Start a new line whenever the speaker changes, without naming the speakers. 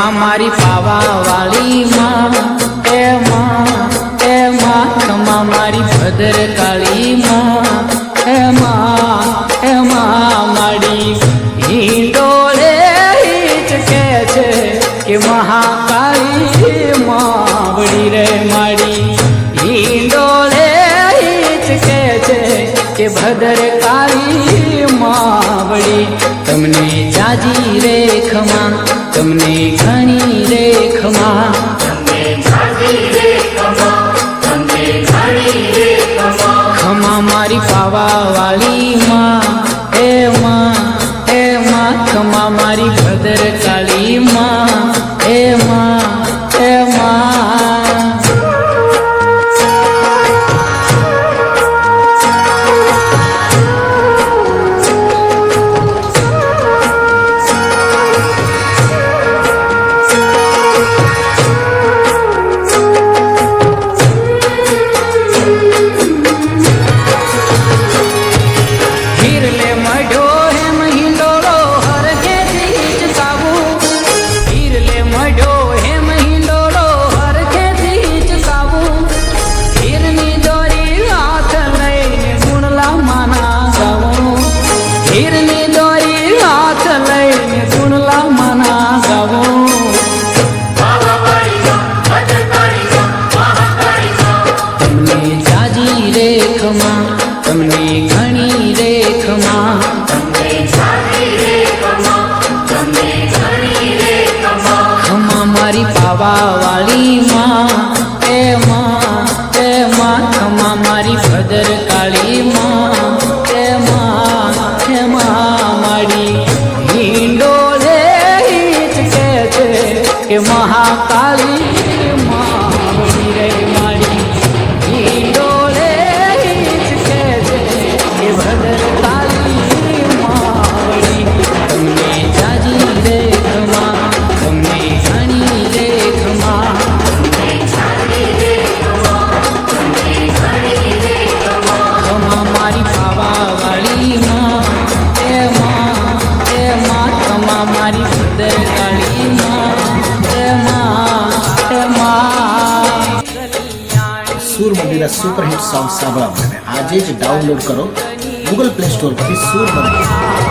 માં મારી પાવા વાળી માં એ માં ખમા મારી ભદ્ર કાળી માં એ માં માડી હિંડોળે હિચકે છે કે મહાકાળી માવડી રે માડી હિંડોળે હિચકે છે કે ભદ્ર કાળી માવડી તમને જાજી રે ખમા તમને ઘણી રે ખમા ખમા મારી પાવા વાળી માં એ માં ખમા મારી ભદ્ર કાળી માં એ માં તમને ઘણી રે ખમા ખમા મારી પાવા વાળી માં એ માં ખમા મારી ભદ્ર કાળી માં એ માં માડી હિંડોળે હિચકે છે કે મહાકાળી માવડી રે માડી હિંડોળે હિચકે છે કે ભદ્ર કાળી માવડી તમને જાજી રે ખમા તમને ઘણી રે ખમા ખમા મારી પાવા વાળી માં એ માં ખમા મારી ભદ્ર કાળી માં એ માં
સૂર મંદિરના સુપરહિટ સોંગ સાંભળવા માટે આજે જ ડાઉનલોડ કરો ગૂગલ પ્લે સ્ટોર પરથી સૂર મંદિર।